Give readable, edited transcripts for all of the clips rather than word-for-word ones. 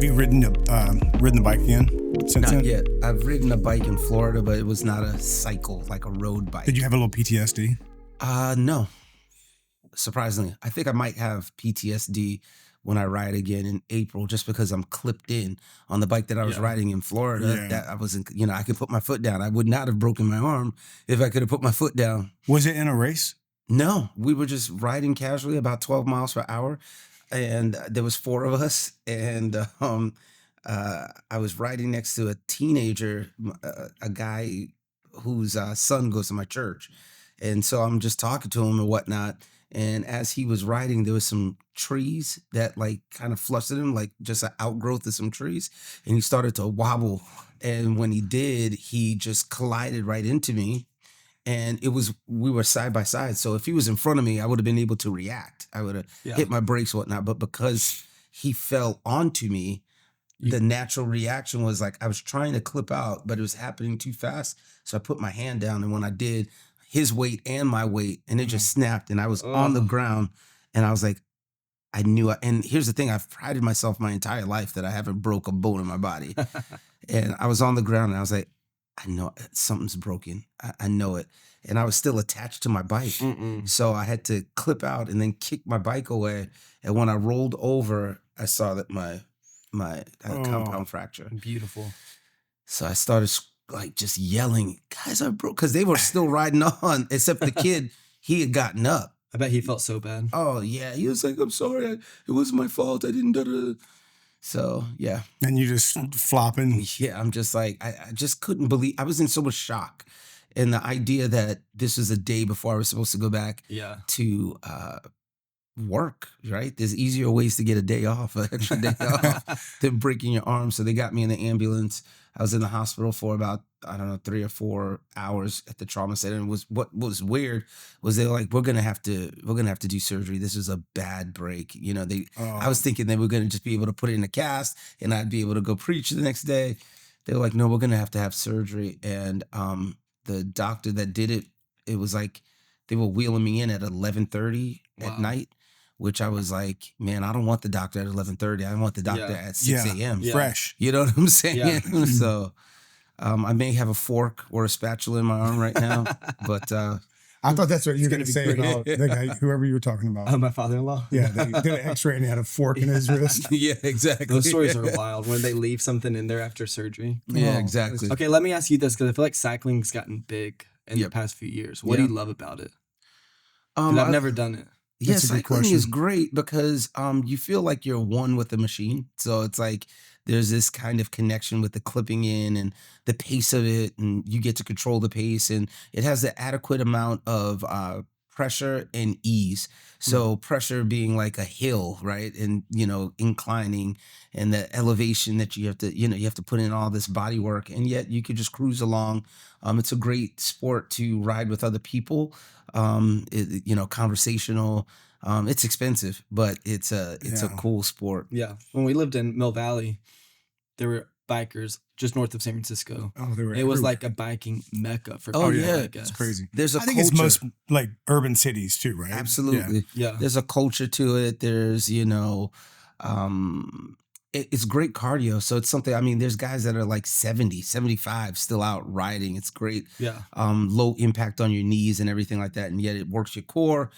Have you ridden the bike again since then? Not yet. I've ridden a bike in Florida, but it was not a cycle, like a road bike. Did you have a little PTSD? No. Surprisingly, I think I might have PTSD when I ride again in April, just because I'm clipped in on the bike that I was riding in Florida. Yeah. That I wasn't, I could put my foot down. I would not have broken my arm if I could have put my foot down. Was it in a race? No, we were just riding casually about 12 miles per hour. And there was 4 of us. And I was riding next to a teenager, a guy whose son goes to my church. And so I'm just talking to him and whatnot. And as he was riding, there was some trees that like kind of flustered him, like just an outgrowth of some trees. And he started to wobble. And when he did, he just collided right into me. And we were side by side. So if he was in front of me, I would have been able to react. I would have hit my brakes and whatnot. But because he fell onto me, the natural reaction was like I was trying to clip out, but it was happening too fast. So I put my hand down. And when I did, his weight and my weight, and it just snapped. And I was on the ground. And I was like, I knew. And here's the thing. I've prided myself my entire life that I haven't broke a bone in my body. And I was on the ground and I was like, I know something's broken. I know it. And I was still attached to my bike. So I had to clip out and then kick my bike away. And when I rolled over, I saw that my compound fracture. Beautiful. So I started like just yelling, guys, I broke, because they were still riding on, except the kid, he had gotten up. I bet he felt so bad. Oh, yeah. He was like, I'm sorry. It wasn't my fault. I didn't. So, yeah. And you just flopping. Yeah, I'm just like, I just couldn't believe, I was in so much shock. And the idea that this was a day before I was supposed to go back to work, right? There's easier ways to get a day off, an extra day off, than breaking your arm. So they got me in the ambulance. I was in the hospital for about, 3 or 4 hours at the trauma center. And what was weird was they were like, we're gonna have to do surgery. This is a bad break. I was thinking they were gonna just be able to put it in a cast and I'd be able to go preach the next day. They were like, no, we're gonna have to have surgery. And the doctor that did it, it was like they were wheeling me in at 11:30 at night. Which I was like, man, I don't want the doctor at 11:30. I want the doctor at 6 a.m. Fresh. You know what I'm saying? Yeah. So I may have a fork or a spatula in my arm right now, but I thought that's what you were going to say about the guy, whoever you were talking about. My father-in-law. Yeah, they did an x-ray and he had a fork in his wrist. Yeah, exactly. Those stories are wild when they leave something in there after surgery. Yeah, exactly. Okay, let me ask you this, because I feel like cycling's gotten big in the past few years. What do you love about it? I've never done it. Yeah, cycling is great because you feel like you're one with the machine. So it's like there's this kind of connection with the clipping in and the pace of it, and you get to control the pace, and it has the adequate amount of pressure and ease. So pressure being like a hill, right? And, inclining, and the elevation that you have to put in all this body work, and yet you could just cruise along. It's a great sport to ride with other people. Conversational. It's expensive, but it's a cool sport. Yeah. When we lived in Mill Valley, there were bikers just north of San Francisco. Oh, they were. It was like a biking mecca for Oh, people, yeah. I guess. It's crazy. There's a I think culture. it's most like urban cities too, right? Absolutely. Yeah. There's a culture to it. There's, it's great cardio. So it's something, there's guys that are like 70, 75 still out riding. It's great. Yeah. Low impact on your knees and everything like that. And yet it works your core,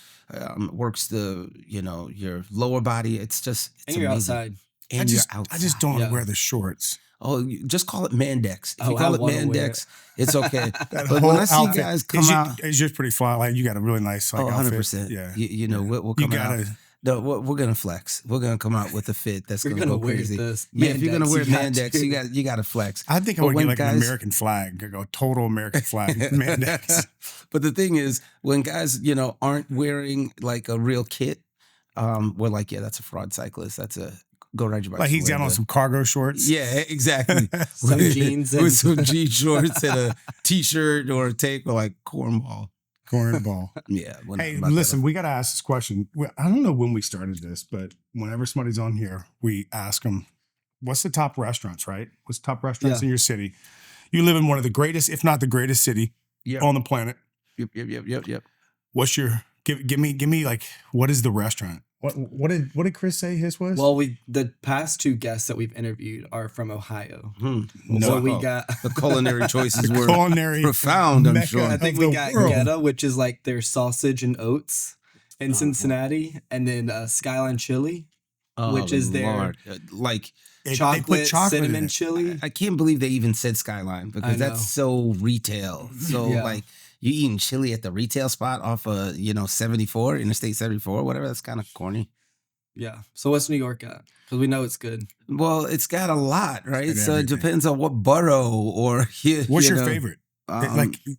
works your lower body. It's And you're amazing. outside. And you're outside. I just don't want to wear the shorts. Oh, just call it Mandex. If you I call it wanna Mandex, it's okay. That But whole when I see outfit, guys come out, it's just pretty fly. Like you got a really nice outfit. 100%. Yeah. We'll come out. No, we're gonna flex. We're gonna come out with a fit that's gonna go crazy. This If you're gonna wear Mandex, Mandex, you got to flex. I think I would get like an American flag. I go total American flag. Mandex. But the thing is, when guys, aren't wearing like a real kit, we're like, yeah, that's a fraud cyclist. That's a go ride your bike. Like he's got on some cargo shorts. Yeah, exactly. Some jeans with some jean shorts and a t-shirt or a tape, or like cornball. Cornball. Yeah. Hey, listen, we got to ask this question. I don't know when we started this, but whenever somebody's on here, we ask them, what's the top restaurants, right? What's the top restaurants in your city? You live in one of the greatest, if not the greatest city on the planet. Yep. What's your, give me like, what is the restaurant? What did Chris say his was? Well, the past 2 guests that we've interviewed are from Ohio. No. So we got the culinary choices were culinary profound, I'm mecca sure. I think of we the got world. Geta, which is like their sausage and oats in Cincinnati, and then Skyline Chili, which is their like chocolate cinnamon chili. I can't believe they even said Skyline because that's so retail. So like you eating chili at the retail spot off of 74 Interstate 74 whatever. That's kind of corny. Yeah. So what's New York at? Because we know it's good. Well, it's got a lot, right? So it depends on what borough or what's your favorite?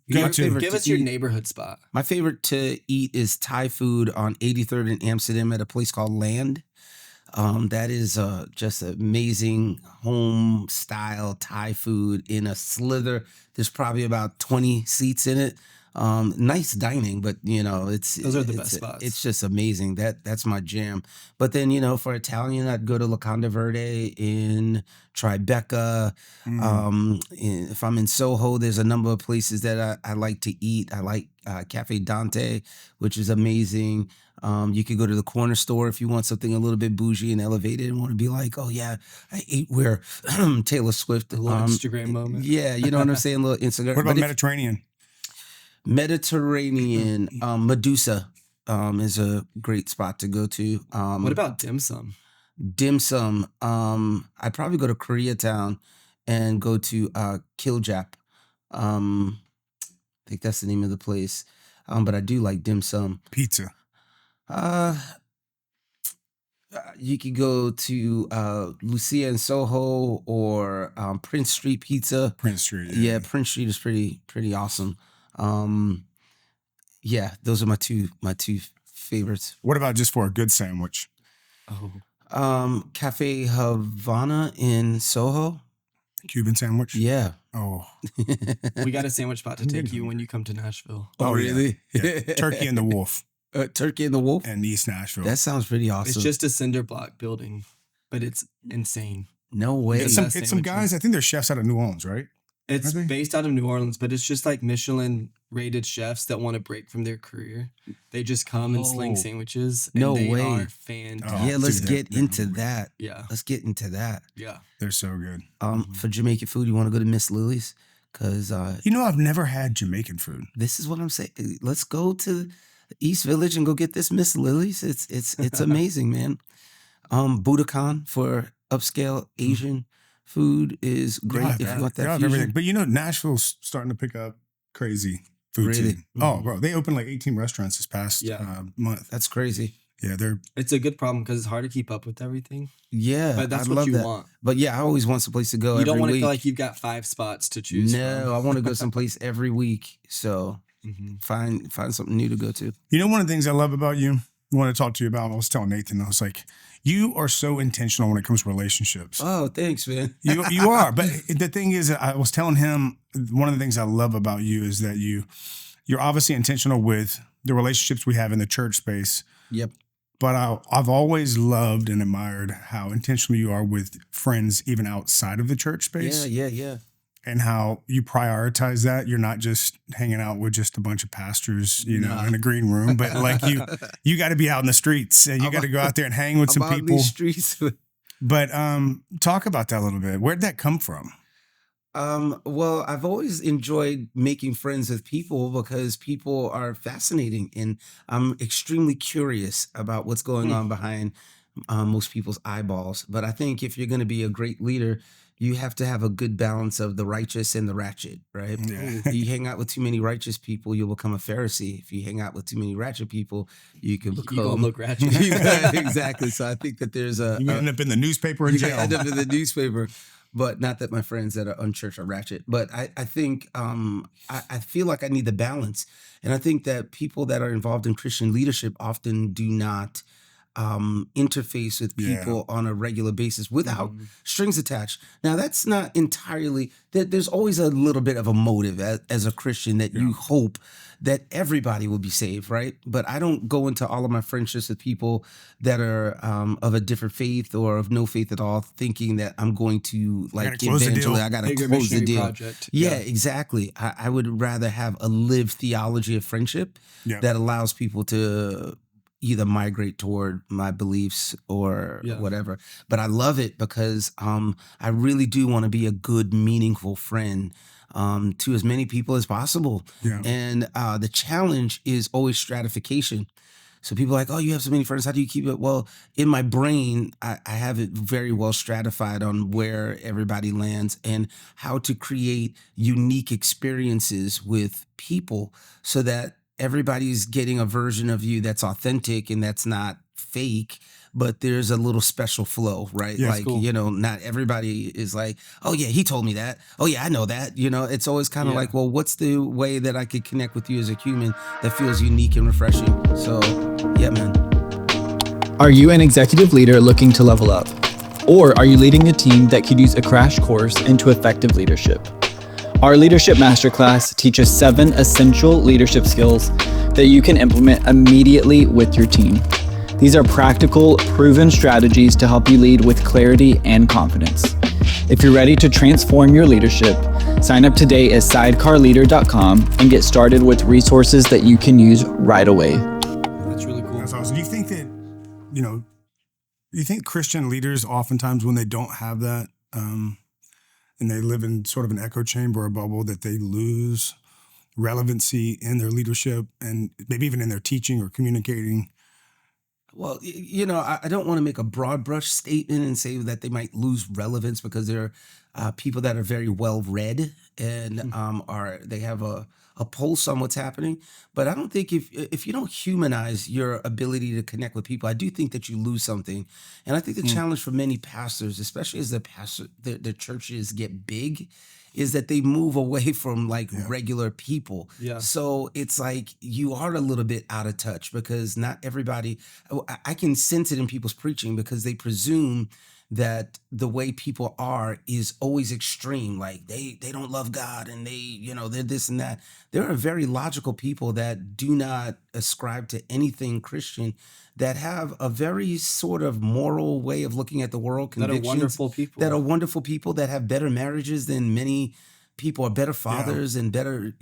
Give us your neighborhood spot. My favorite to eat is Thai food on 83rd in Amsterdam at a place called Land. That is just amazing home style Thai food in a slither. There's probably about 20 seats in it. Nice dining, but those are the best spots. It's just amazing. That's my jam. But then for Italian, I'd go to Locanda Verde in Tribeca. If I'm in Soho, there's a number of places that I like to eat. I like Cafe Dante, which is amazing. You could go to the corner store if you want something a little bit bougie and elevated and want to be like, oh yeah, I ate where Taylor Swift. A little Instagram moment. Yeah, you know what I'm saying? A little Instagram. What about Mediterranean? Mediterranean, Medusa is a great spot to go to. What about dim sum? Dim sum. I'd probably go to Koreatown and go to Kiljap. I think that's the name of the place. But I do like dim sum. Pizza. You could go to Lucia in Soho or Prince Street Pizza. Prince Street. Yeah, Prince Street is pretty awesome. Yeah, those are my two favorites. What about just for a good sandwich? Cafe Havana in Soho. Cuban sandwich? Yeah. Oh. We got a sandwich spot to take you when you come to Nashville. Oh, really? Yeah. Turkey and the Wolf. Turkey and the Wolf? And East Nashville. That sounds pretty awesome. It's just a cinder block building, but it's insane. No way. It's some guys, I think they're chefs out of New Orleans, right? It's based out of New Orleans, but it's just like Michelin rated chefs that want to break from their career. They just come and sling sandwiches. And No they way. are fantastic. Yeah, let's get into that. Yeah. Let's get into that. Yeah. They're so good. For Jamaican food, you want to go to Miss Lily's? Because I've never had Jamaican food. This is what I'm saying. Let's go to East Village and go get this Miss Lily's. It's amazing, man. Budokan for upscale Asian food is great if you want that fusion. But Nashville's starting to pick up crazy food Really? scene. Oh, bro, they opened like 18 restaurants this past month. That's crazy. Yeah, it's a good problem because it's hard to keep up with everything. Yeah, but that's I what love you that. want. But yeah, I always want someplace to go. You don't want want to week. feel like you've got 5 spots to choose from. No, I want to go someplace every week. So find something new to go to. One of the things I love about you, I want to talk to you about, I was telling Nathan, I was like, you are so intentional when it comes to relationships. Oh, thanks, man. You are. But the thing is, I was telling him, one of the things I love about you is that you're obviously intentional with the relationships we have in the church space. Yep. But I've always loved and admired how intentional you are with friends, even outside of the church space. Yeah. And how you prioritize that. You're not just hanging out with just a bunch of pastors, in a green room, but like you got to be out in the streets and you got to go out there and hang with some people. These streets. But talk about that a little bit. Where'd that come from? Well, I've always enjoyed making friends with people because people are fascinating and I'm extremely curious about what's going on behind most people's eyeballs. But I think if you're going to be a great leader, you have to have a good balance of the righteous and the ratchet, right? Yeah. If you hang out with too many righteous people, you'll become a Pharisee. If you hang out with too many ratchet people, you can become... You're going to look ratchet. Exactly. So I think that there's You end up in the newspaper in jail. End up in the newspaper. But not that my friends that are unchurched are ratchet. But I think I feel like I need the balance. And I think that people that are involved in Christian leadership often do not interface with people on a regular basis without strings attached. Now, that's not entirely, there's always a little bit of a motive as a Christian that you hope that everybody will be saved, right? But I don't go into all of my friendships with people that are of a different faith or of no faith at all, thinking that I'm going to evangelize. I got to close the deal. Project. Yeah, exactly. I would rather have a lived theology of friendship that allows people to either migrate toward my beliefs or whatever. But I love it because I really do want to be a good, meaningful friend to as many people as possible. Yeah. And the challenge is always stratification. So people are like, oh, you have so many friends. How do you keep it? Well, in my brain, I have it very well stratified on where everybody lands and how to create unique experiences with people so that everybody's getting a version of you that's authentic and that's not fake, but there's a little special flow, right? Yeah, like, cool. not everybody is like, oh yeah, he told me that. Oh yeah, I know that. It's always kind of like, well, what's the way that I could connect with you as a human that feels unique and refreshing? So yeah, man. Are you an executive leader looking to level up? Or are you leading a team that could use a crash course into effective leadership? Our Leadership Masterclass teaches 7 essential leadership skills that you can implement immediately with your team. These are practical, proven strategies to help you lead with clarity and confidence. If you're ready to transform your leadership, sign up today at sidecarleader.com and get started with resources that you can use right away. That's really cool. That's awesome. Do you think that, you think Christian leaders oftentimes when they don't have that, and they live in sort of an echo chamber or a bubble, that they lose relevancy in their leadership and maybe even in their teaching or communicating? Well, I don't want to make a broad brush statement and say that they might lose relevance because they're people that are very well read and they have a pulse on what's happening. But I don't think if you don't humanize your ability to connect with people, I do think that you lose something. And I think the challenge for many pastors, especially as the churches get big, is that they move away from regular people. Yeah. So it's like you are a little bit out of touch because not everybody, I can sense it in people's preaching because they presume that the way people are is always extreme. Like they don't love God and they're this and that. There are very logical people that do not ascribe to anything Christian that have a very sort of moral way of looking at the world, convictions, that are wonderful people. That are wonderful people that have better marriages than many people, are better fathers and better,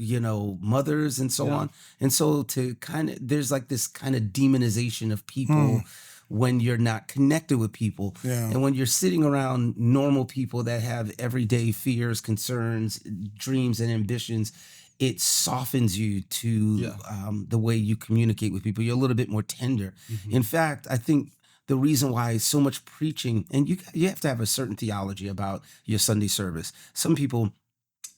mothers and so on. And so there's like this kind of demonization of people when you're not connected with people. Yeah. And when you're sitting around normal people that have everyday fears, concerns, dreams, and ambitions, it softens you to the way you communicate with people. You're a little bit more tender. In fact, I think the reason why so much preaching, and you have to have a certain theology about your Sunday service. Some people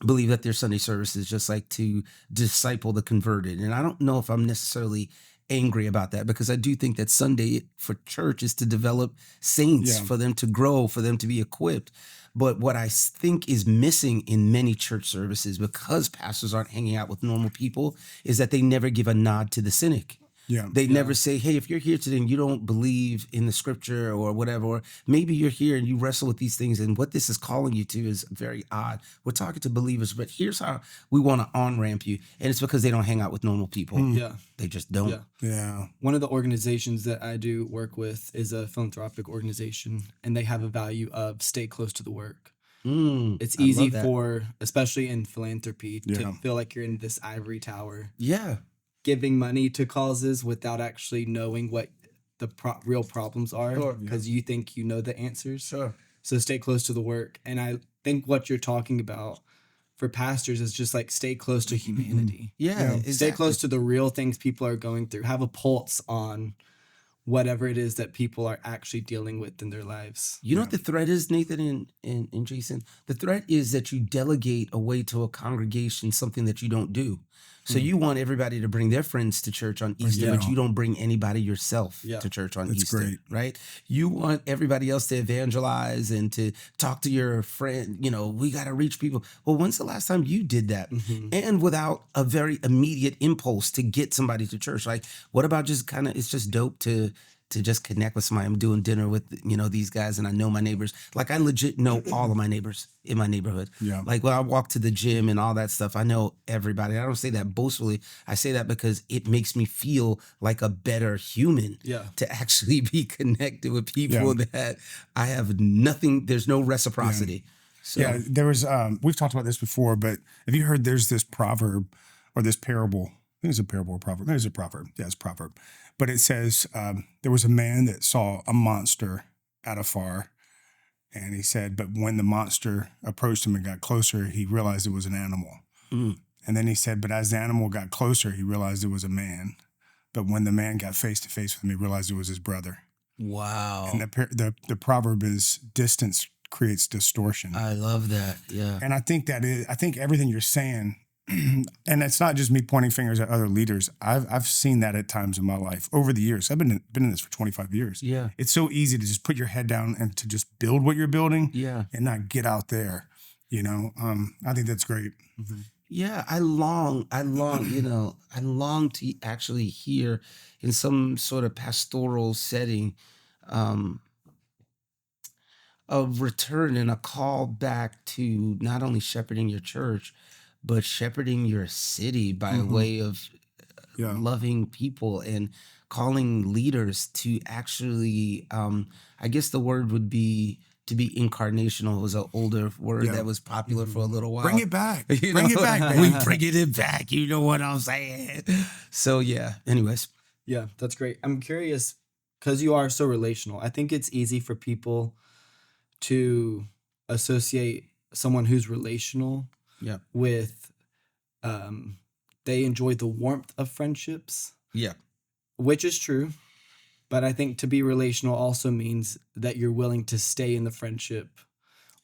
believe that their Sunday service is just like to disciple the converted. And I don't know if I'm necessarily angry about that because I do think that Sunday for church is to develop saints, for them to grow, for them to be equipped. But what I think is missing in many church services, because pastors aren't hanging out with normal people, is that they never give a nod to the cynic. Yeah. They never say, hey, if you're here today and you don't believe in the scripture or whatever, or maybe you're here and you wrestle with these things and what this is calling you to is very odd. We're talking to believers, but here's how we want to on-ramp you. And it's because they don't hang out with normal people. Yeah. They just don't. Yeah. One of the organizations that I do work with is a philanthropic organization, and they have a value of stay close to the work. It's easy for, especially in philanthropy, to feel like you're in this ivory tower. Yeah. Giving money to causes without actually knowing what the real problems are because you think you know the answers. Sure. So stay close to the work. And I think what you're talking about for pastors is just like stay close to humanity. Yeah. Exactly. Stay close to the real things people are going through. Have a pulse on whatever it is that people are actually dealing with in their lives. You know what the threat is, Nathan and Jason? The threat is that you delegate away to a congregation something that you don't do. So you want everybody to bring their friends to church on Easter, but you don't bring anybody yourself to church on Easter, great. Right? You want everybody else to evangelize and to talk to your friend. We got to reach people. Well, when's the last time you did that? And without a very immediate impulse to get somebody to church. Like, what about just it's just dope to just connect with somebody. I'm doing dinner with, these guys and I know my neighbors. Like I legit know all of my neighbors in my neighborhood. Yeah. Like when I walk to the gym and all that stuff, I know everybody. I don't say that boastfully. I say that because it makes me feel like a better human to actually be connected with people that I have nothing, there's no reciprocity. So. There was, we've talked about this before, but have you heard there's this proverb or this parable? I think it's a parable or proverb. Maybe it's a proverb. Yeah, it's a proverb. But it says there was a man that saw a monster at afar. And he said, but when the monster approached him and got closer, he realized it was an animal. Mm. And then he said, but as the animal got closer, he realized it was a man. But when the man got face to face with him, he realized it was his brother. Wow. And the proverb is distance creates distortion. I love that. Yeah. And I think everything you're saying, and it's not just me pointing fingers at other leaders. I've seen that at times in my life over the years. I've been in this for 25 years. Yeah. It's so easy to just put your head down and to just build what you're building. Yeah. And not get out there. You know, I think that's great. Mm-hmm. Yeah, I long, to actually hear in some sort of pastoral setting a return and a call back to not only shepherding your church, but shepherding your city by way of loving people and calling leaders to actually, I guess the word would be to be incarnational. Was an older word that was popular for a little while. Bring it back. Bring it back. We bringing it back. You know what I'm saying? So yeah. Anyways. Yeah, that's great. I'm curious because you are so relational. I think it's easy for people to associate someone who's relational with they enjoy the warmth of friendships. Yeah. Which is true. But I think to be relational also means that you're willing to stay in the friendship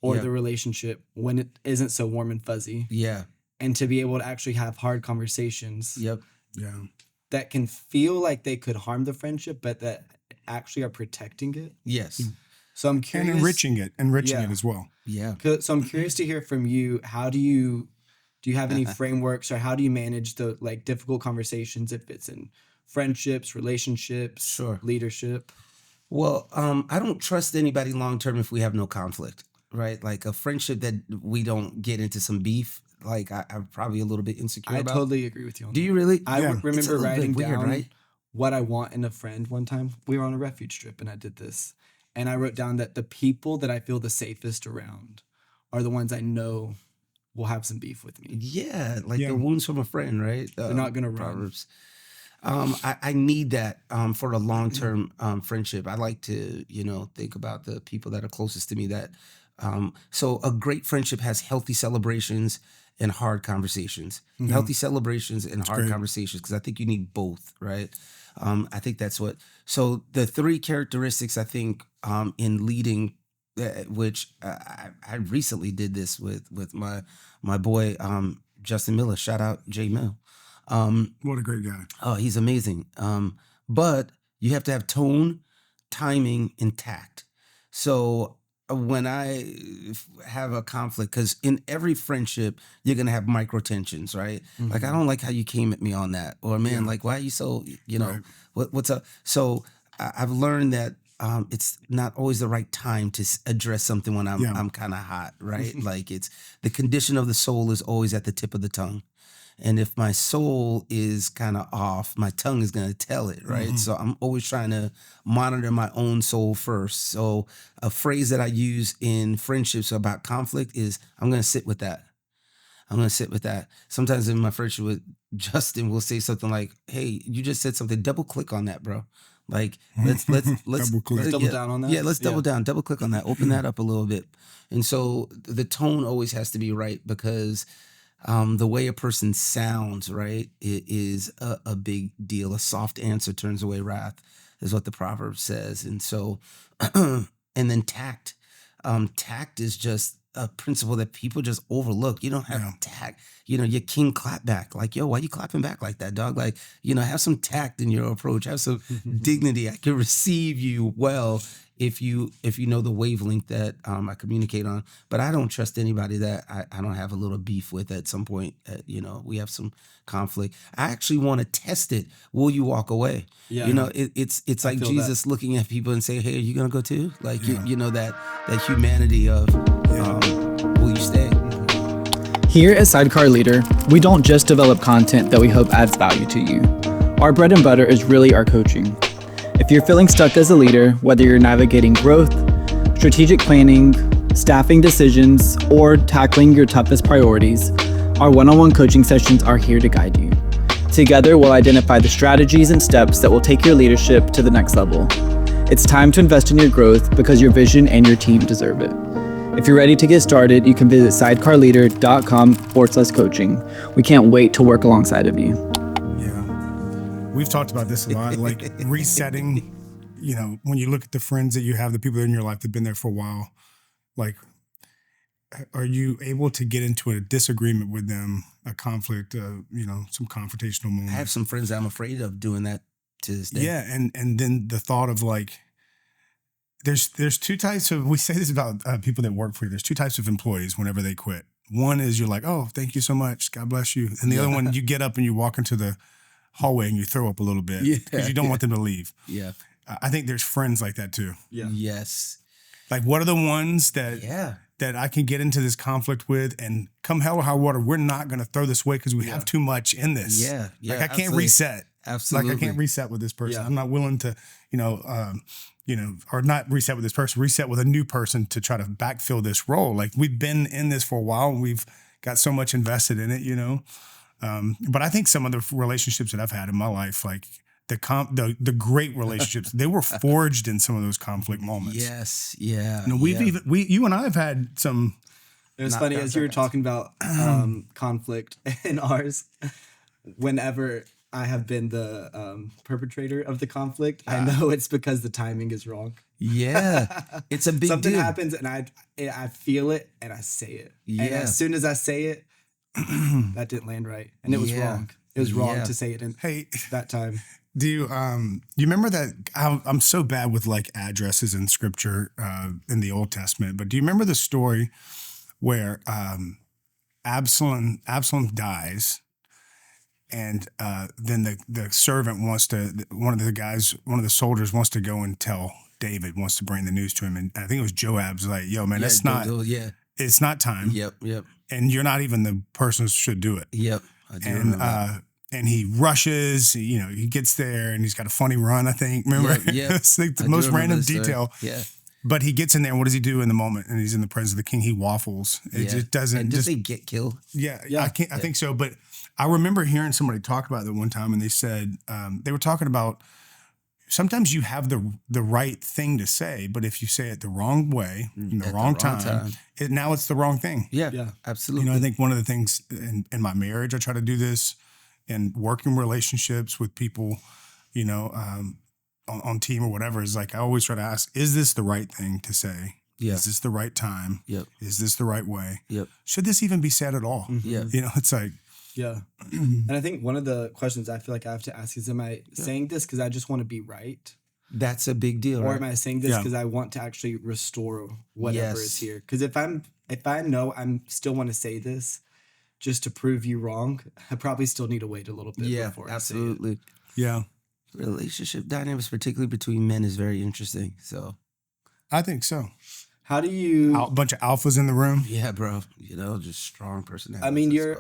or the relationship when it isn't so warm and fuzzy. Yeah. And to be able to actually have hard conversations. Yep. Yeah. That can feel like they could harm the friendship, but that actually are protecting it. Yes. So I'm curious. And enriching it as well. Yeah. So I'm curious to hear from you. How do you have any frameworks, or how do you manage the difficult conversations if it's in friendships, relationships, leadership? Well, I don't trust anybody long-term if we have no conflict, right? Like a friendship that we don't get into some beef, I'm probably a little bit insecure about. I totally agree with you on that. Do you really? I remember writing weird, down right? what I want in a friend one time. We were on a refuge trip and I did this. And I wrote down that the people that I feel the safest around are the ones I know will have some beef with me. Yeah, the wounds from a friend, right? They're not going to run. Proverbs. I need that for a long-term friendship. I like to, think about the people that are closest to me. So a great friendship has healthy celebrations and hard conversations. Mm-hmm. Healthy celebrations and hard conversations, because I think you need both, right? I think that's what. So the three characteristics I think in leading, which I recently did this with my boy Justin Miller. Shout out J Mill. What a great guy. Oh, he's amazing. But you have to have tone, timing, and tact. So when I have a conflict, because in every friendship, you're going to have micro tensions, right? Mm-hmm. Like, I don't like how you came at me on that. Or, man, why are you so, what's up? So I've learned that it's not always the right time to address something when I'm kind of hot, right? Like it's the condition of the soul is always at the tip of the tongue. And if my soul is kind of off, my tongue is going to tell it, right? Mm-hmm. So I'm always trying to monitor my own soul first. So a phrase that I use in friendships about conflict is, I'm going to sit with that. I'm going to sit with that. Sometimes in my friendship with Justin, we'll say something like, hey, you just said something, double click on that, bro. Like, let's double down on that. Yeah, let's double down, double click on that, open that up a little bit. And so the tone always has to be right, because the way a person sounds, right, it is a big deal. A soft answer turns away wrath, is what the proverb says. And so, and then tact. Tact is just a principle that people just overlook. You don't have tact. Your king clap back. Like, yo, why you clapping back like that, dog? Like, have some tact in your approach. Have some dignity. I can receive you well if you know the wavelength that I communicate on. But I don't trust anybody that I don't have a little beef with at some point. We have some conflict. I actually want to test it. Will you walk away? Yeah. It's like Jesus looking at people and saying, hey, are you going to go too? Like, that humanity of, will you stay? Here at Sidecar Leader, we don't just develop content that we hope adds value to you. Our bread and butter is really our coaching. If you're feeling stuck as a leader, whether you're navigating growth, strategic planning, staffing decisions, or tackling your toughest priorities, our one-on-one coaching sessions are here to guide you. Together, we'll identify the strategies and steps that will take your leadership to the next level. It's time to invest in your growth because your vision and your team deserve it. If you're ready to get started, you can visit sidecarleader.com/coaching. We can't wait to work alongside of you. Yeah. We've talked about this a lot, like resetting, when you look at the friends that you have, the people that are in your life that have been there for a while, like, are you able to get into a disagreement with them, a conflict, some confrontational moment? I have some friends that I'm afraid of doing that to this day. Yeah, and then the thought of like, there's two types of, we say this about people that work for you. There's two types of employees whenever they quit. One is you're like, oh, thank you so much, God bless you. And the other one, you get up and you walk into the hallway and you throw up a little bit because you don't want them to leave. Yeah. I think there's friends like that too. Yeah. Yes. Like, what are the ones that I can get into this conflict with, and come hell or high water, we're not going to throw this away because we have too much in this. Yeah. Like, I can't reset. Absolutely. Like, I can't reset with this person. Yeah. I'm not willing to, or not reset with this person, reset with a new person to try to backfill this role. Like, we've been in this for a while and we've got so much invested in it, But I think some of the relationships that I've had in my life, like the great relationships, they were forged in some of those conflict moments. Yes. Yeah. You and I have had some. It was funny as you were talking about conflict in ours. Whenever I have been the perpetrator of the conflict, I know it's because the timing is wrong. Yeah, it's a big Something deal. happens and I feel it and I say it. Yeah. And as soon as I say it, that didn't land right, and it was wrong. It was wrong to say it in that time. Do you remember that? I'm so bad with like addresses in scripture in the Old Testament, but do you remember the story where Absalom dies, and then the servant wants to, one of the soldiers wants to go and tell David, wants to bring the news to him, and I think it was Joab's like, yo man, it's not time. Yep. And you're not even the person who should do it. Yep. I do remember that. And he rushes, he gets there and he's got a funny run, I think. Remember? Yeah. It's like the most random detail. Yeah. But he gets in there and what does he do in the moment? And he's in the presence of the king. He waffles. It just doesn't. And does he get killed? Yeah. I think so. But I remember hearing somebody talk about that one time, and they said, they were talking about sometimes you have the right thing to say, but if you say it the wrong way, in the wrong time, now it's the wrong thing. Yeah. Absolutely. I think one of the things in my marriage, I try to do this, and working relationships with people, on team or whatever, is like I always try to ask, is this the right thing to say? Yeah. Is this the right time? Yep. Is this the right way? Yep. Should this even be said at all? Yeah. It's like. Yeah. And I think one of the questions I feel like I have to ask is, am I saying this because I just want to be right? That's a big deal, Or am I saying this because I want to actually restore whatever is here? Because if I know I'm still want to say this just to prove you wrong, I probably still need to wait a little bit before I say it. Yeah. Relationship dynamics, particularly between men, is very interesting. So I think so. How do you... A bunch of alphas in the room. Yeah, bro. Just strong personality. I mean, you're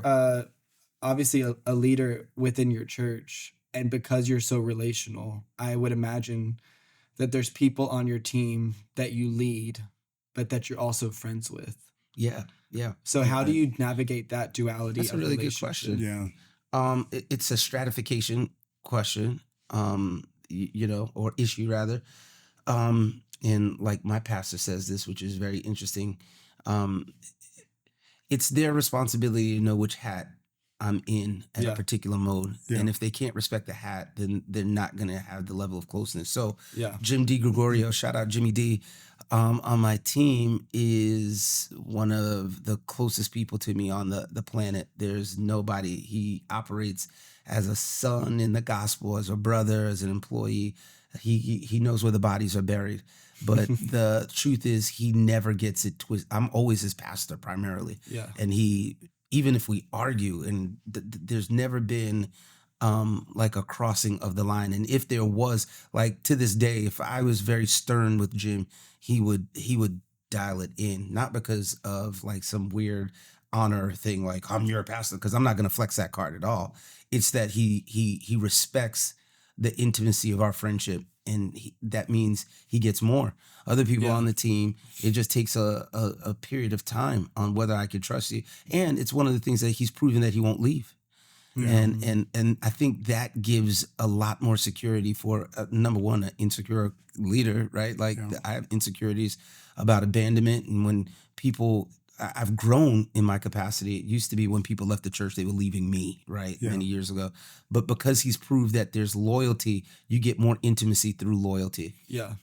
obviously a leader within your church, and because you're so relational, I would imagine that there's people on your team that you lead, but that you're also friends with. Yeah. So how do you navigate that duality? That's a really good question. Yeah. It's a stratification question, or issue rather. And like my pastor says this, which is very interesting. It's their responsibility to know which hat I'm in at a particular mode. Yeah. And if they can't respect the hat, then they're not going to have the level of closeness. So Jim D. Gregorio, shout out Jimmy D, on my team is one of the closest people to me on the planet. There's nobody. He operates as a son in the gospel, as a brother, as an employee. He knows where the bodies are buried. But the truth is he never gets it twisted. I'm always his pastor primarily. Yeah. And even if we argue, and there's never been like a crossing of the line. And if there was, like to this day, if I was very stern with Jim, he would dial it in, not because of like some weird honor thing, like I'm your pastor, because I'm not going to flex that card at all. It's that he respects the intimacy of our friendship, and that means he gets more. Other people on the team, it just takes a period of time on whether I can trust you. And it's one of the things that he's proven that he won't leave. And I think that gives a lot more security for number one, an insecure leader, right? Like I have insecurities about abandonment, and when people, I've grown in my capacity. It used to be when people left the church, they were leaving me, right? Many years ago. But because he's proved that there's loyalty, you get more intimacy through loyalty. Yeah.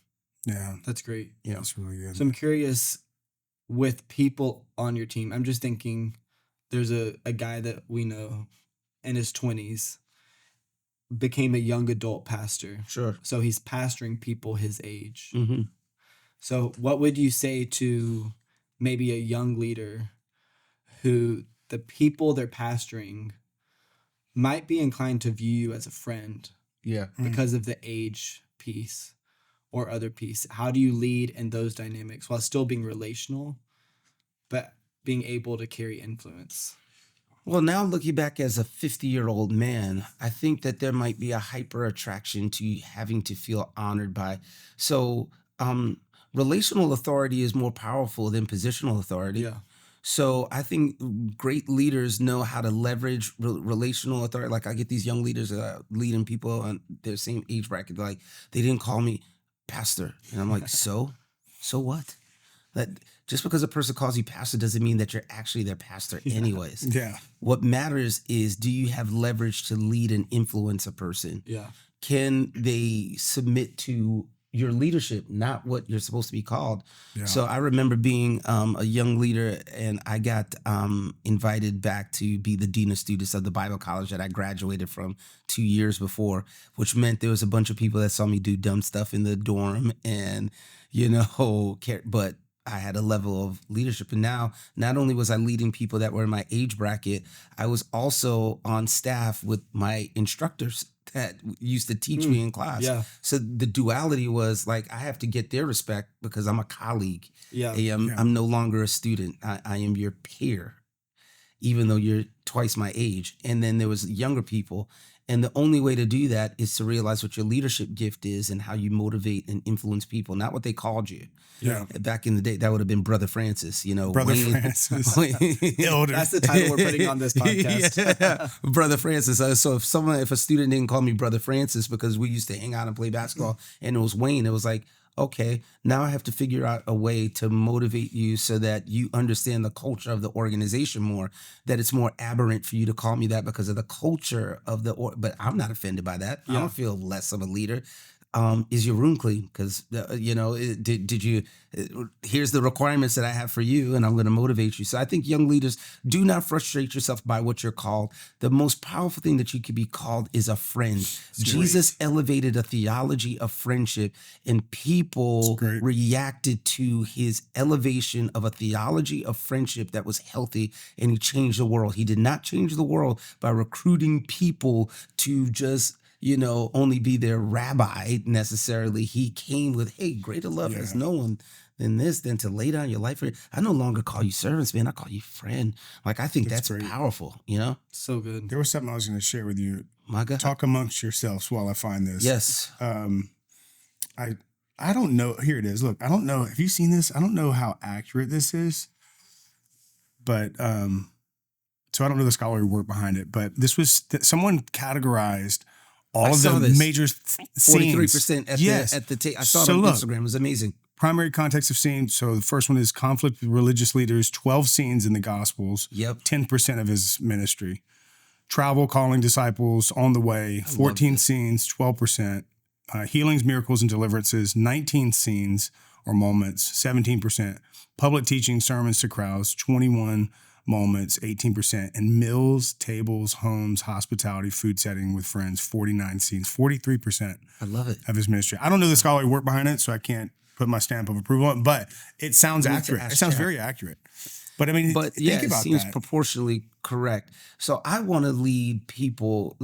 Yeah. That's great. Yeah. That's really good. So I'm curious, with people on your team, I'm just thinking there's a guy that we know in his 20s, became a young adult pastor. Sure. So he's pastoring people his age. Mm-hmm. So what would you say to maybe a young leader who the people they're pastoring might be inclined to view you as a friend because of the age piece or other piece? How do you lead in those dynamics while still being relational, but being able to carry influence? Well, now looking back as a 50-year-old man, I think that there might be a hyper attraction to having to feel honored by. So, relational authority is more powerful than positional authority. Yeah. So I think great leaders know how to leverage relational authority. Like I get these young leaders leading people on their same age bracket. Like they didn't call me pastor, and I'm like, so what? That just because a person calls you pastor doesn't mean that you're actually their pastor anyways. Yeah. What matters is, do you have leverage to lead and influence a person? Yeah. Can they submit to your leadership, not what you're supposed to be called? Yeah. So I remember being a young leader, and I got invited back to be the dean of students of the Bible college that I graduated from 2 years before, which meant there was a bunch of people that saw me do dumb stuff in the dorm and, but I had a level of leadership. And now, not only was I leading people that were in my age bracket, I was also on staff with my instructors that used to teach me in class. Yeah. So the duality was like, I have to get their respect because I'm a colleague. Yeah. I'm no longer a student. I am your peer, even though you're twice my age. And then there was younger people. And the only way to do that is to realize what your leadership gift is and how you motivate and influence people, not what they called you. Yeah. Back in the day, that would have been Brother Francis, Brother Wayne, Francis. Elder. That's the title we're putting on this podcast. Brother Francis. So if a student didn't call me Brother Francis because we used to hang out and play basketball and it was Wayne, it was like, okay, now I have to figure out a way to motivate you so that you understand the culture of the organization more, that it's more aberrant for you to call me that because of the culture of but I'm not offended by that. I don't feel less of a leader. Is your room clean? Because, did you, here's the requirements that I have for you, and I'm going to motivate you. So I think young leaders, do not frustrate yourself by what you're called. The most powerful thing that you could be called is a friend. Jesus elevated a theology of friendship, and people reacted to his elevation of a theology of friendship that was healthy, and he changed the world. He did not change the world by recruiting people to just only be their rabbi necessarily. He came with, hey, greater love has no one than this, than to lay down your life for it. I no longer call you servants, man. I call you friend. Like, I think that's powerful, So good. There was something I was going to share with you. My God. Talk amongst yourselves while I find this. Yes. I don't know. Here it is. Look, I don't know. Have you seen this? I don't know how accurate this is, but so I don't know the scholarly work behind it, but this was someone categorized all of the major scenes. 43% at the tape. I saw it on Instagram. It was amazing. Primary context of scenes. So the first one is conflict with religious leaders, 12 scenes in the Gospels. Yep. 10% of his ministry. Travel, calling disciples, on the way, 14 scenes, 12%. Healings, miracles, and deliverances, 19 scenes or moments, 17%. Public teaching, sermons to crowds, 21 moments, 18%, and meals, tables, homes, hospitality, food setting with friends, 49 scenes, 43%. I love it. Of his ministry. I don't know the scholarly work behind it, so I can't put my stamp of approval on it, but it sounds accurate. It sounds very accurate. But I mean, think about it seems that. Proportionally correct. So I want to lead people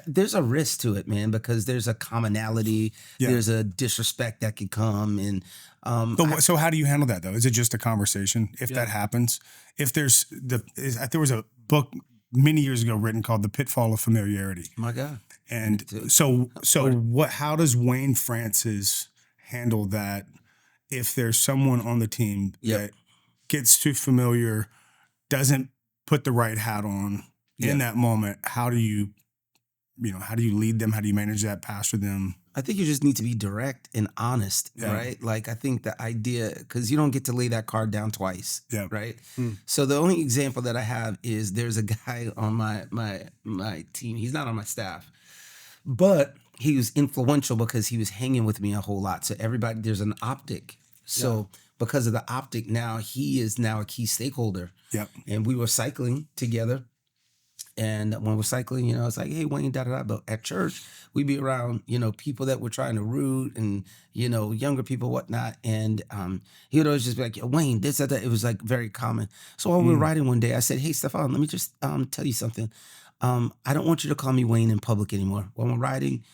there's a risk to it, man, because there's a commonality, there's a disrespect that could come, and so how do you handle that though? Is it just a conversation if that happens? If there was a book many years ago written called The Pitfall of Familiarity. My God. And how does Wayne Francis handle that if there's someone on the team that gets too familiar, doesn't put the right hat on, in that moment, how do you lead them? How do you manage that, pastor them? I think you just need to be direct and honest, right? Like, I think the idea, because you don't get to lay that card down twice, right? So the only example that I have is there's a guy on my team. He's not on my staff, but he was influential because he was hanging with me a whole lot. So everybody, there's an optic. So because of the optic, now he is now a key stakeholder. Yep. And we were cycling together. And when we're cycling, it's like, hey, Wayne, da-da-da. But at church, we'd be around, people that were trying to root and, younger people, whatnot. And he would always just be like, Wayne, this, that. It was like very common. So while we were riding one day, I said, hey, Stefan, let me just tell you something. I don't want you to call me Wayne in public anymore. When we're riding,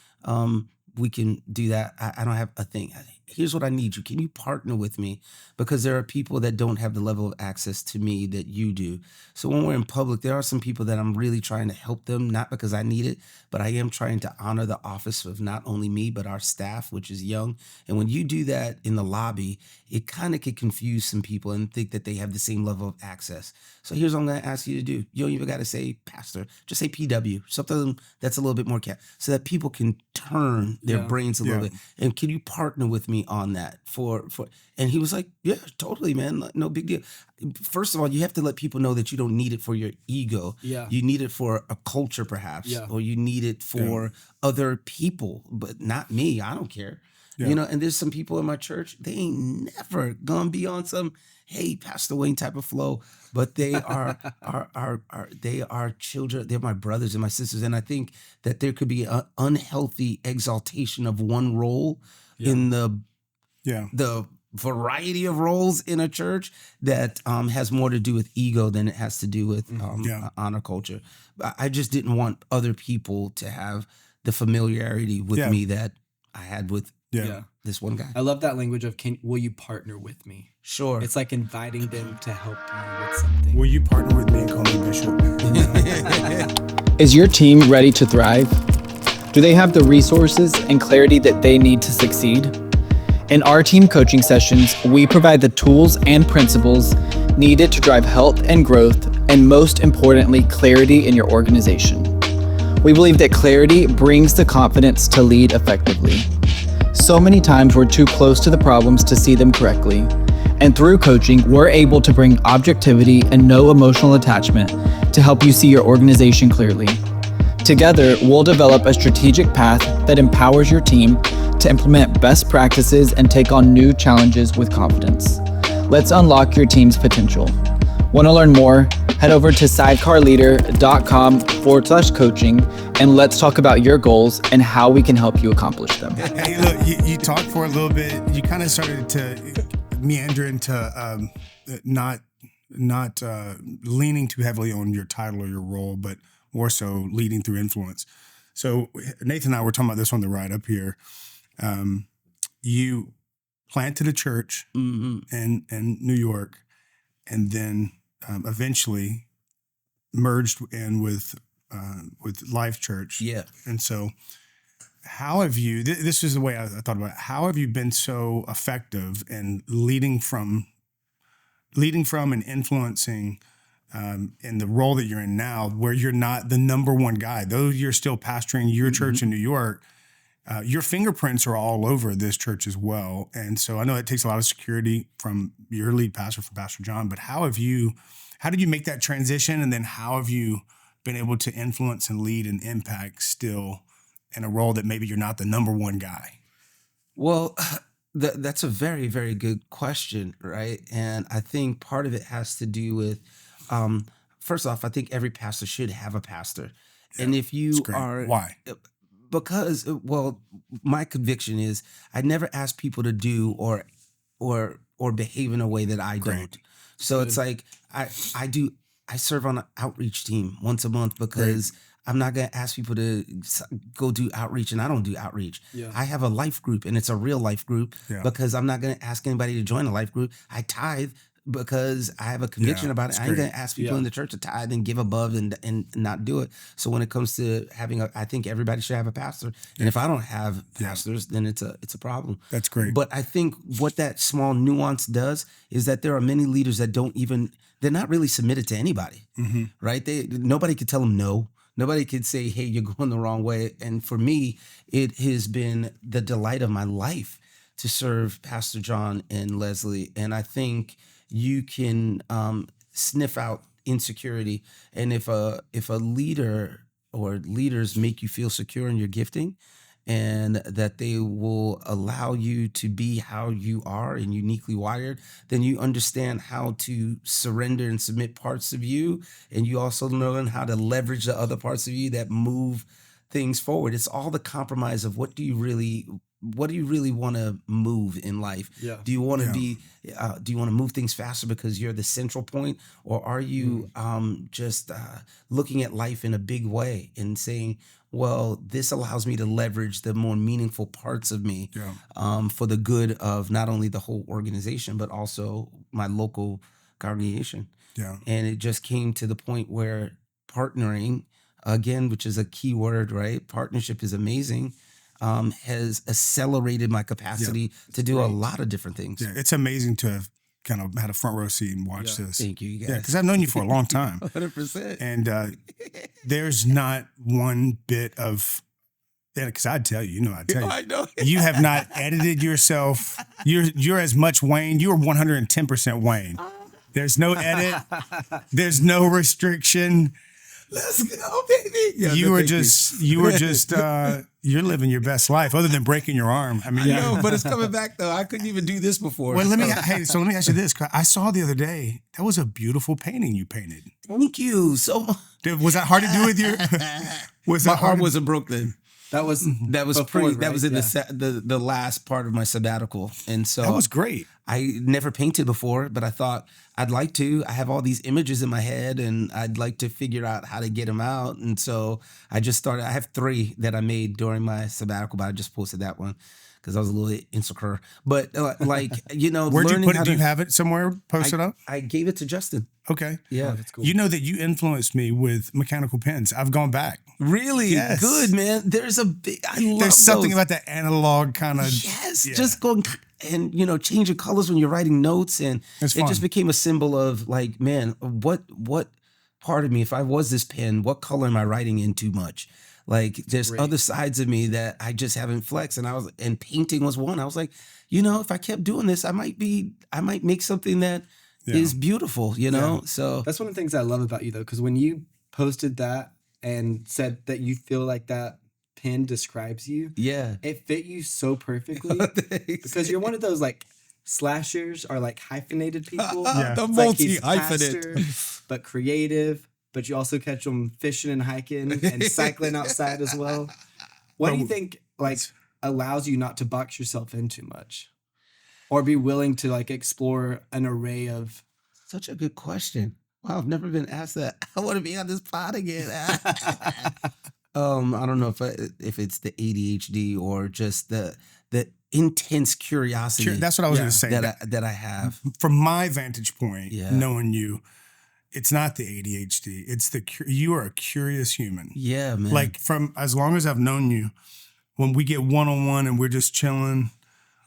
we can do that. I don't have a thing. Here's what I need you. Can you partner with me? Because there are people that don't have the level of access to me that you do. So when we're in public, there are some people that I'm really trying to help them, not because I need it, but I am trying to honor the office of not only me, but our staff, which is young. And when you do that in the lobby, it kind of could confuse some people and think that they have the same level of access. So here's what I'm going to ask you to do. You don't even got to say pastor, just say PW, something that's a little bit more so that people can turn their brains a little bit. And can you partner with me on that and he was like, yeah, totally, man. No big deal. First of all, you have to let people know that you don't need it for your ego. Yeah. You need it for a culture perhaps, or you need it for other people, but not me. I don't care. Yeah. And there's some people in my church, they ain't never gonna be on some, hey, Pastor Wayne type of flow, but they are they are children. They're my brothers and my sisters. And I think that there could be an unhealthy exaltation of one role in the variety of roles in a church that has more to do with ego than it has to do with honor culture. I just didn't want other people to have the familiarity with me that I had with this one guy. I love that language of will you partner with me? Sure. It's like inviting them to help you with something. Will you partner with me and call me Bishop? Is your team ready to thrive? Do they have the resources and clarity that they need to succeed? In our team coaching sessions, we provide the tools and principles needed to drive health and growth, and most importantly, clarity in your organization. We believe that clarity brings the confidence to lead effectively. So many times we're too close to the problems to see them correctly. And through coaching, we're able to bring objectivity and no emotional attachment to help you see your organization clearly. Together, we'll develop a strategic path that empowers your team to implement best practices and take on new challenges with confidence. Let's unlock your team's potential. Want to learn more? Head over to sidecarleader.com/coaching and let's talk about your goals and how we can help you accomplish them. Hey, look, you talked for a little bit. You kind of started to meander into not leaning too heavily on your title or your role, but more so leading through influence. So Nathan and I were talking about this on the ride up here. You planted a church in New York, and then eventually merged in with Life Church. Yeah. And so how have you, this is the way I thought about it, how have you been so effective in leading from and influencing in the role that you're in now, where you're not the number one guy, though you're still pastoring your church in New York, your fingerprints are all over this church as well. And so I know it takes a lot of security from your lead pastor, from Pastor John, but how did you make that transition? And then how have you been able to influence and lead and impact still in a role that maybe you're not the number one guy? Well, that's a very, very good question, right? And I think part of it has to do with, first off, I think every pastor should have a pastor. Yeah, and if you are... Why? Because, well, my conviction is I never ask people to do or behave in a way that I don't. So it's like I serve on an outreach team once a month because I'm not going to ask people to go do outreach, and I don't do outreach. Yeah. I have a life group, and it's a real life group because I'm not going to ask anybody to join a life group. I tithe because I have a conviction about it. I ain't going to ask people in the church to tithe and give above and not do it. So when it comes to having I think everybody should have a pastor. And if I don't have pastors, then it's a problem. That's great. But I think what that small nuance does is that there are many leaders that they're not really submitted to anybody, right? Nobody could tell them no. Nobody could say, hey, you're going the wrong way. And for me, it has been the delight of my life to serve Pastor John and Leslie. And I think you can sniff out insecurity. And if a leader or leaders make you feel secure in your gifting, and that they will allow you to be how you are and uniquely wired, then you understand how to surrender and submit parts of you. And you also learn how to leverage the other parts of you that move things forward. It's all the compromise of what do you really want to move in life? Yeah. Do you want to do you want to move things faster because you're the central point? Or are you just looking at life in a big way and saying, well, this allows me to leverage the more meaningful parts of me for the good of not only the whole organization, but also my local congregation. Yeah. And it just came to the point where partnering, again, which is a key word, right? Partnership is amazing. Has accelerated my capacity to do a lot of different things. Yeah, it's amazing to have kind of had a front row seat and watch this. Thank you guys. Yeah, because I've known you for a long time. 100%. And there's not one bit of, because I'd tell you, I'd tell you. I know. You have not edited yourself. You're as much Wayne. You are 110% Wayne. There's no edit. There's no restriction. Let's go, baby. Yeah, you're living your best life other than breaking your arm. I mean, I know, but it's coming back though. I couldn't even do this before. Well, let me ask you this. I saw the other day, that was a beautiful painting you painted. Thank you so much. Was that hard to do with your, my arm wasn't broke then. That was before, right? That was in the last part of my sabbatical. And so that was great. I never painted before, but I thought I'd like to. I have all these images in my head and I'd like to figure out how to get them out. And so I just started. I have 3 that I made during my sabbatical, but I just posted that one because I was a little insecure. But where'd you put it? Do you have it somewhere posted up? I gave it to Justin. Okay. Yeah. Oh, that's cool. You know that you influenced me with mechanical pens. I've gone back. Really? Yes. Good, man. There's something about that analog kind of. Yes. Yeah. Just going and, changing colors when you're writing notes. And it just became a symbol of like, man, what part of me, if I was this pen, what color am I writing in too much? Like there's other sides of me that I just haven't flexed. And painting was one. I was like, if I kept doing this, I might make something that is beautiful, So that's one of the things I love about you though, because when you posted that and said that you feel like that pen describes you, it fit you so perfectly because you're one of those like slashers or like hyphenated people. The multi-hyphenate, but creative. But you also catch them fishing and hiking and cycling outside as well. What do you think like allows you not to box yourself in too much? Or be willing to like explore an array of. Such a good question. Wow, I've never been asked that. I want to be on this pod again. I don't know if it's the ADHD or just the intense curiosity. That's what I was going to say. That I have. From my vantage point, knowing you, it's not the ADHD. It's you are a curious human. Yeah, man. Like from as long as I've known you, when we get one-on-one and we're just chilling.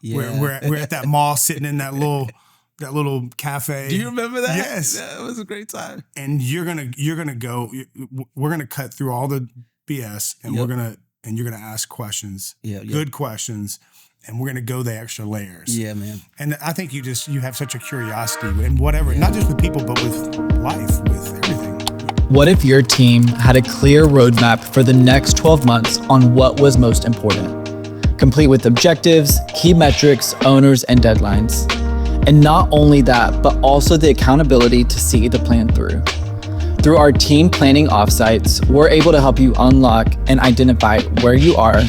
Yeah. We're at that mall sitting in that little cafe. Do you remember that? Yes. Yeah, it was a great time. And we're gonna cut through all the BS and you're gonna ask questions. Good questions. And we're gonna go the extra layers. Yeah, man. And I think you have such a curiosity and whatever, not just with people, but with life, with everything. What if your team had a clear roadmap for the next 12 months on what was most important? Complete with objectives, key metrics, owners, and deadlines. And not only that, but also the accountability to see the plan through. Through our team planning offsites, we're able to help you unlock and identify where you are,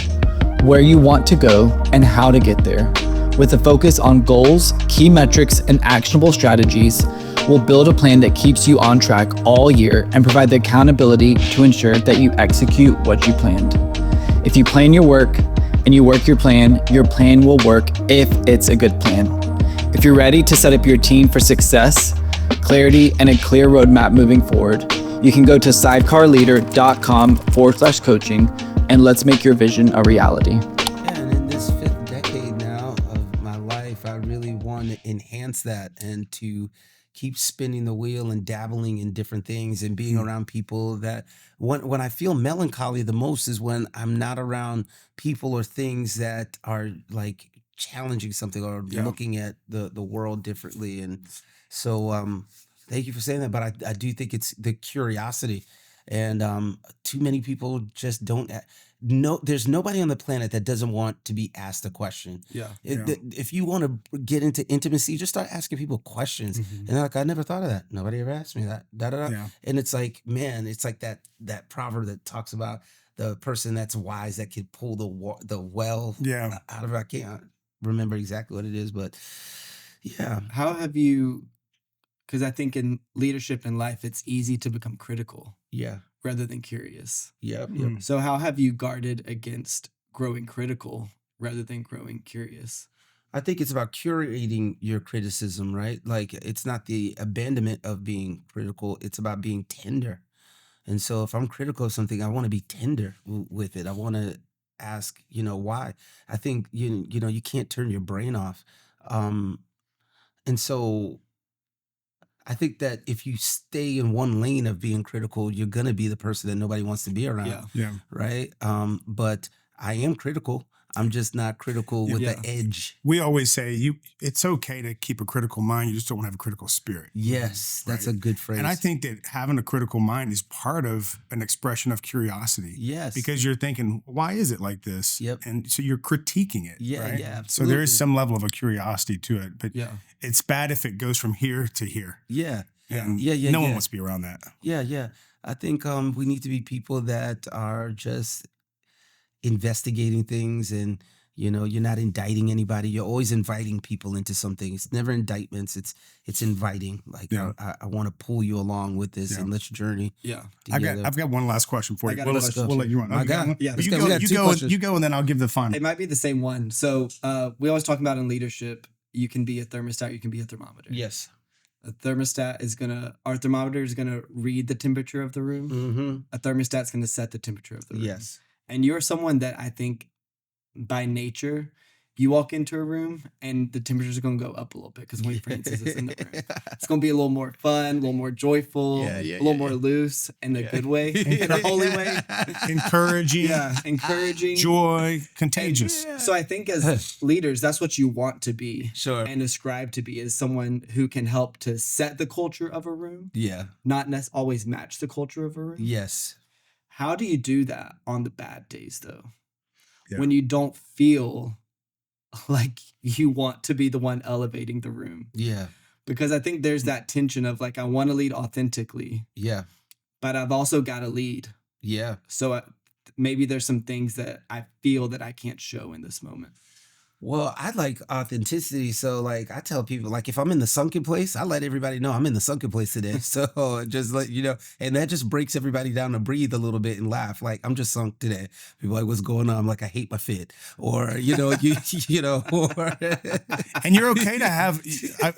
where you want to go, and how to get there. With a focus on goals, key metrics, and actionable strategies, we'll build a plan that keeps you on track all year and provide the accountability to ensure that you execute what you planned. If you plan your work and you work your plan will work if it's a good plan. If you're ready to set up your team for success, clarity, and a clear roadmap moving forward, you can go to sidecarleader.com/coaching and let's make your vision a reality. Yeah, and in this 5th decade now of my life, I really want to enhance that and to keep spinning the wheel and dabbling in different things and being around people that when I feel melancholy the most is when I'm not around people or things that are like challenging something or looking at the world differently. And so thank you for saying that. But I do think it's the curiosity. And too many people just don't there's nobody on the planet that doesn't want to be asked a question. If you want to get into intimacy, just start asking people questions. And they're like, I never thought of that. Nobody ever asked me that. And it's like, man, it's like that proverb that talks about the person that's wise that can pull the well out of it. I can't remember exactly what it is, but yeah. How have you, because I think in leadership in life, it's easy to become critical. Rather than curious. Yep. So how have you guarded against growing critical rather than growing curious? I think it's about curating your criticism, right? Like it's not the abandonment of being critical. It's about being tender. And so if I'm critical of something, I want to be tender with it. I want to ask, why? I think, you can't turn your brain off. And so I think that if you stay in one lane of being critical, you're going to be the person that nobody wants to be around. Right. But I am critical. I'm just not critical with the edge. We always say it's okay to keep a critical mind. You just don't have a critical spirit. Yes, that's a good phrase. And I think that having a critical mind is part of an expression of curiosity. Yes. Because you're thinking, why is it like this? And so you're critiquing it. Right? Yeah, absolutely. So there is some level of a curiosity to it. But it's bad if it goes from here to here. No one wants to be around that. I think we need to be people that are just investigating things, and you're not indicting anybody. You're always inviting people into something. It's never indictments. It's inviting. Like I want to pull you along with this and let's journey. I've got one last question for you. We'll let you run. You go, and then I'll give the final. It might be the same one. So we always talk about in leadership, you can be a thermostat, you can be a thermometer. Yes. A thermostat our thermometer is gonna read the temperature of the room. A thermostat's gonna set the temperature of the room. Yes. And you're someone that I think by nature, you walk into a room and the temperatures are going to go up a little bit because one of your friends is in the room. It's going to be a little more fun, a little more joyful, a little more loose in a good way, in a holy way. Encouraging. Encouraging. Joy, contagious. So I think as leaders, that's what you want to be and ascribe to be, is someone who can help to set the culture of a room. Not always match the culture of a room. Yes. How do you do that on the bad days, though? When you don't feel like you want to be the one elevating the room? Because I think there's that tension of like, I want to lead authentically. But I've also got to lead. So maybe there's some things that I feel that I can't show in this moment. Well, I like authenticity. So like I tell people, like if I'm in the sunken place, I let everybody know I'm in the sunken place today. So just let and that just breaks everybody down to breathe a little bit and laugh. Like I'm just sunk today. People are like, what's going on? I'm like, I hate my fit. Or, or and you're okay to have,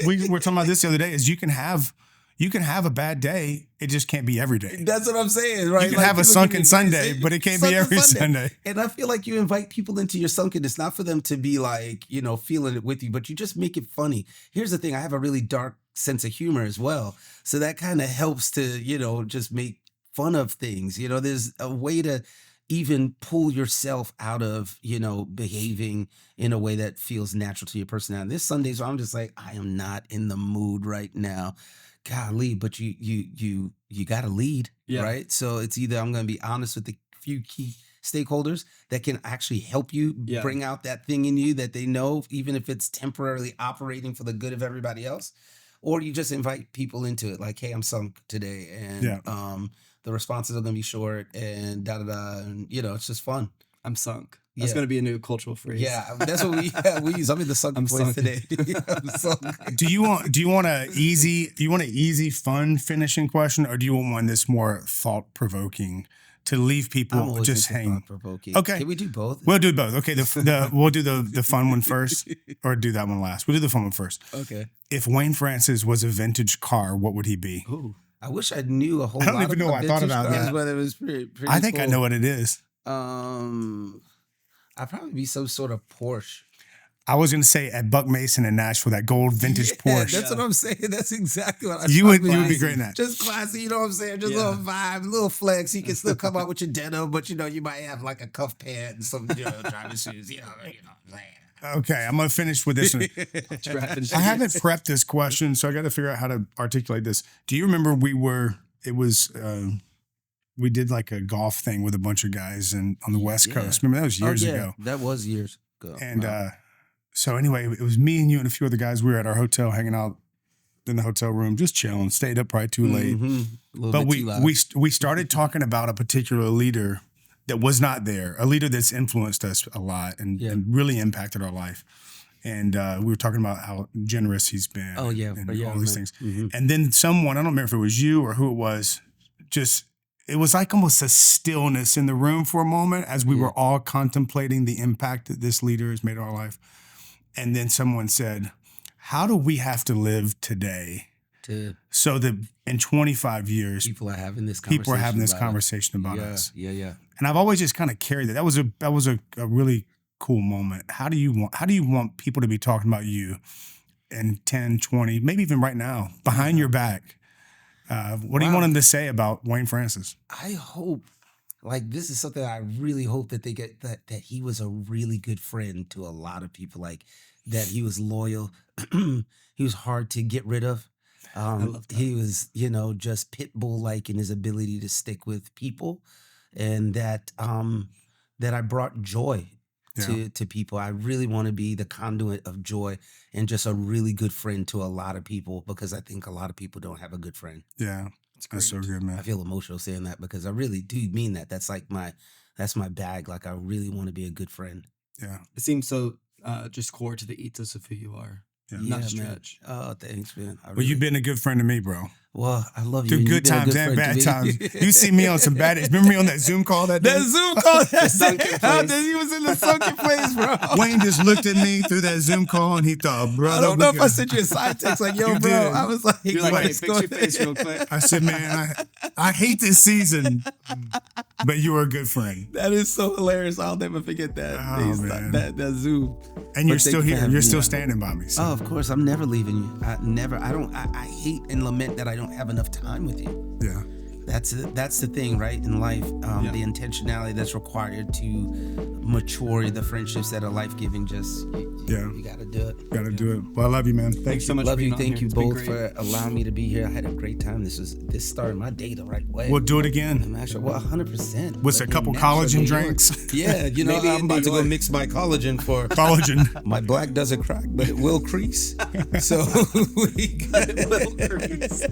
we were talking about this the other day, is you can have a bad day. It just can't be every day. That's what I'm saying, right? You can have a sunken Sunday, but it can't be every Sunday. And I feel like you invite people into your sunkenness, not for them to be like, feeling it with you, but you just make it funny. Here's the thing. I have a really dark sense of humor as well. So that kind of helps to, just make fun of things. There's a way to even pull yourself out of, behaving in a way that feels natural to your personality. There's Sundays where I'm just like, I am not in the mood right now. Golly, but you got to lead, right? So it's either I'm going to be honest with the few key stakeholders that can actually help you bring out that thing in you that they know, even if it's temporarily operating for the good of everybody else, or you just invite people into it. Like, hey, I'm sunk today, and the responses are going to be short, and and it's just fun. I'm sunk. That's going to be a new cultural phrase. Yeah, that's what we use. I'm in the sunken place today. I'm sunk. Do you want an easy fun finishing question, or do you want one that's more thought provoking to leave people just hanging. Okay. Can we do both? We'll do both. Okay. We'll do the fun one first, or do that one last. We'll do the fun one first. Okay. If Wayne Francis was a vintage car, what would he be? Ooh, I wish I knew a whole lot. I don't even know why I thought about that. But it was pretty I think cool. I know what it is. I'd probably be some sort of Porsche. I was going to say at Buck Mason in Nashville, that gold vintage Porsche. That's what I'm saying. That's exactly what I You would be great in that. Just classy, you know what I'm saying? Just a little vibe, a little flex. You can still come out with your denim, but you might have like a cuff pant and some driving shoes. You know what I'm saying? Okay, I'm going to finish with this one. I haven't prepped this question, so I got to figure out how to articulate this. Do you remember we did like a golf thing with a bunch of guys on the West Coast. Remember, that was years ago. That was years ago. And so anyway, it was me and you and a few other guys. We were at our hotel hanging out in the hotel room, just chilling, stayed up probably too late. But we started talking about a particular leader that was not there, a leader that's influenced us a lot and really impacted our life. And we were talking about how generous he's been. Oh, yeah. And all these things. And then someone, I don't remember if it was you or who it was, it was like almost a stillness in the room for a moment as we were all contemplating the impact that this leader has made on our life. And then someone said, how do we have to live today so that in 25 years, people are having this conversation about us? Yeah. And I've always just kind of carried that. That was a really cool moment. How do you want people to be talking about you in 10, 20, maybe even right now, behind your back? What do you want them to say about Wayne Francis? I hope, this is something I really hope that they get, that he was a really good friend to a lot of people, that he was loyal. He was hard to get rid of. I love that. He was, just pit bull-like in his ability to stick with people, and that I brought joy to people. I really want to be the conduit of joy and just a really good friend to a lot of people, because I think a lot of people don't have a good friend. Yeah, that's so good, man. I feel emotional saying that because I really do mean that. That's my bag. I really want to be a good friend. Yeah. It seems so just core to the ethos of who you are. Yeah. Not man. stretch. Oh, thanks, man. Well, you've been a good friend to me, bro. Well, I love you. Through and good you've been a times and friend to bad me. times. You see me on some bad days. Remember me on that Zoom call that day? That Zoom call. sunken place. He was in the sunken place, bro. Wayne just looked at me through that Zoom call and he thought, brother. I don't know if I sent you a side text yo, You bro. did. I was like, You're like, hey, what's fix your going face real quick. I said, man, I hate this season, but you were a good friend. That is so hilarious. I'll never forget that. Oh, man. That Zoom. And you're But still thank you for here. having You're me still on. standing by me. So. Oh, of course. I'm never leaving you. I hate and lament that I don't have enough time with you. Yeah. That's the thing, right? In life, the intentionality that's required to mature the friendships that are life-giving. You gotta do it. Got to do it. Well, I love you, man. Thanks so much Love for being you. on Thank here. you It's been both great. for allowing me to be here. I had a great time. This started my day the right way. We'll do it again. I'm actually 100%. With a couple collagen drinks. Yeah, Maybe I'm in about New to go York. mix my collagen for Collagen. my black doesn't crack, but it will crease. So we got It will crease.